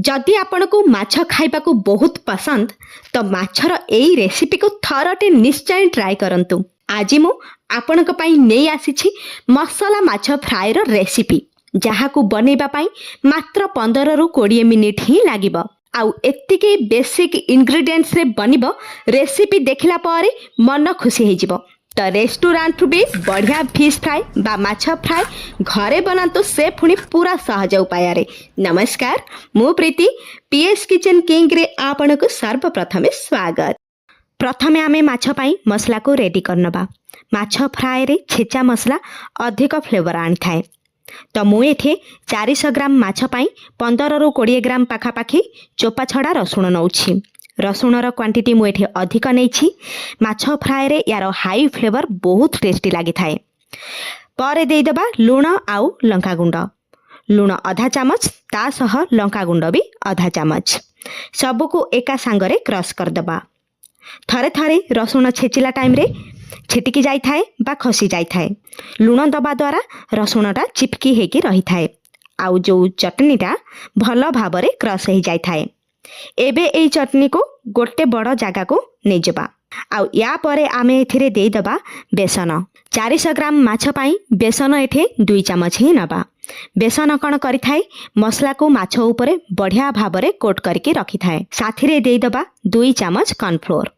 जदि आपनको माछ खाइबा को बहुत पसंद तो माछर एई रेसिपी को थरटे निश्चय ट्राई करंतु। आज मु आपनक पई नै आसीछि मसाला माछ फ्राई रो रेसिपी जहाँ को बनेबा पई मात्र 15 रु 20 मिनिट ही लागिबो। आउ एतिके बेसिक इंग्रेडिएंट्स रे बनिबो रेसिपी देखला पारे मन खुशी हे जिवो। तो रेस्टोरेंट भी बढ़िया फिश फ्राई बा माछ फ्राई घरे बनातु से पुणी पूरा सहज उपाय रे। नमस्कार, मु प्रीति पीएस किचन किंग रे आपनको सर्वप्रथमे स्वागत। प्रथमे आमे माछ पाई मसला को रेडी करनबा। माछ फ्राई रे छेचा मसला अधिक फ्लेवर आनी थाए। तो मु एठे 400 ग्राम माछ पाई 15 रु 20 ग्राम पाखापाखी चोपा छड़ा रसुण नौछि। रसुणर क्वांटिटी मु एठे अधिक नैछि। माछ फ्राई रे यार हाई फ्लेवर बहुत टेस्टी लागि थाए। परे देई दबा लूण आउ लंका गुंड। लूण आधा चामच ता सह लंका गुंड भी आधा चामच सबको एका सांगरे क्रश कर दबा। थरे थरे रसुण छेचिला टाइम रे छिटिकी जाई थाए बा खसी जाई थाए। लूण दबा द्वारा रसुणटा चिपकी हेकी रही थाए आउ जो चटनीटा भल भाबरे क्रश हे जाई थाए। एबे एई चटनी को गोटे बड़ जगह को नहीं जबा। आउ या परे आमे एथिरे देई दबा बेसन। 400 ग्राम माछ पाई बेसन एठे 2 चामच ही नबा। बेसन कण करि थाए मसला को माछ ऊपर बढ़िया भाबरे कोट करके रखी थाए। साथी रे देई दबा 2 चामच कॉर्नफ्लोर।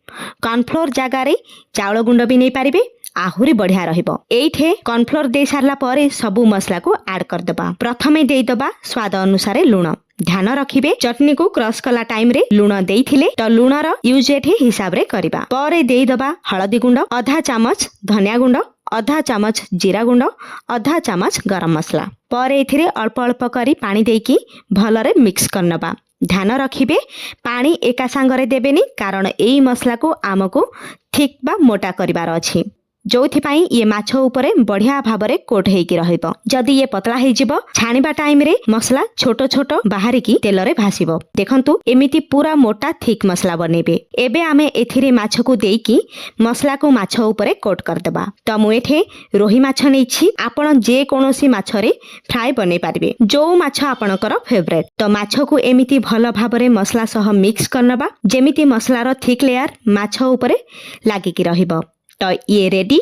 कॉर्नफ्लोर जगह रे चावल गुंड भी नहीं पारिबे, आहुरी बढ़िया रहिबो। एइठे कॉर्नफ्लोर दे सारला परे सबु मसला को ऐड कर दबा। प्रथमे देई दबा स्वाद अनुसार लूण। ध्यान रखिबे चटनी को क्रश कला टाइम रे लूण देइथिले तो लूणर यूज एठे हिसाब रे करिबा। परे देई दबा हळदी गुंड आधा चामच, धनिया गुंड आधा चामच, जीरा गुंड आधा चामच, गरम मसला। परे एथिरे अल्प अल्प करी पानी देकी भलरे मिक्स करनबा। ध्यान रखिबे पानी एका सांगरे देबेनी कारण एई मसला को आमको ठीक बा मोटा करिवार अछि। जोथि पाई ये माछ ऊपरे बढ़िया भाबरे कोट हेकी रहिबो। जदि ये पतला हे जिवो छानिबा टाइम रे मसला छोटो छोटो बाहरी की तेल रे भासिबो। देखंतु एमिति पूरा मोटा थिक मसला बनेबे। एबे आमे एथिरे माछ को देकी मसला को माछ ऊपरे कोट कर देबा। तो मु एठे रोही माछ नेछि। आपण जे कोनोसी माछ रे फ्राई बने पारिबे जो माछ आपणकर फेवरेट। तो माछ को एमिति भल भाबरे मसला सह मिक्स करनबा जेमिति मसला रो थिक लेयर माछ ऊपरे लागि की रहिबो। तो ये रेडी।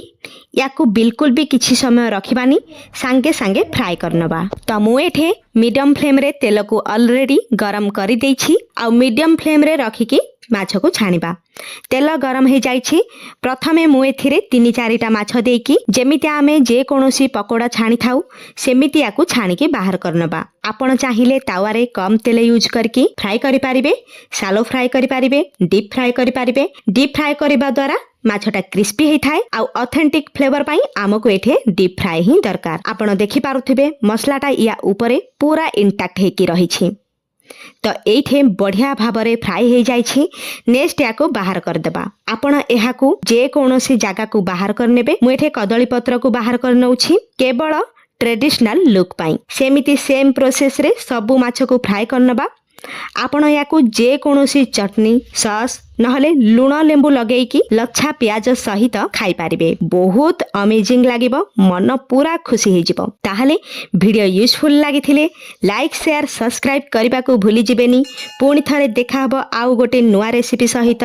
याकू बिल्कुल भी किछि समय रखिबानी, सांगे सांगे फ्राई करनबा। तो मु एठे मीडियम फ्लेम रे तेल को ऑलरेडी गरम करि देछि आ मीडियम फ्लेम रे रखिकी माछ को छानिबा। तेल गरम हे जाइछि। प्रथमे मु एथिरे 3-4टा माछ देकी जेमिति आमे जे कोनोसी पकोड़ा छानी थाउ सेमिति याकू छानिकी बाहर करनबा। आपण चाहिले तावा रे कम तेल यूज करके फ्राई करि पारिबे, शालो फ्राई करि पारिबे, डीप फ्राई करि पारिबे। डीप फ्राई करबा द्वारा माछटा क्रिस्पी हे थाए आ ऑथेंटिक फ्लेवर पाई आमको एठे डीप फ्राई ही दरकार। आपण देखि पारुथिबे मसलाटा या ऊपरे पूरा इंटैक्ट हेकी रहिछि। तो एठे बढ़िया भाबरे फ्राई हे जाइछि। नेक्स्ट याको बाहर कर देबा। आपण एहाकू जे कोनोसी जगह को बाहर करनेबे। मु एठे कदली पत्र को बाहर कर नउछि केवल ट्रेडिशनल लुक पाई। सेमिति सेम प्रोसेस रे सबु माछ को फ्राई करनबा। आपण याकू जे कोनोसी चटनी सॉस नहले लूण लेंबू लगेकी लच्छा प्याज सहित खाई पारिबे। बहुत अमेजिंग लागिबो, मन पूरा खुशी हे जिवो। ताहले वीडियो यूजफुल लागिथिले लाइक शेयर सब्सक्राइब करबा को भूली जिबेनी। पुणी थरे देखा हबो आउ गोटे नुआ रेसिपी सहित।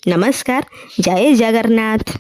नमस्कार, जय जगन्नाथ।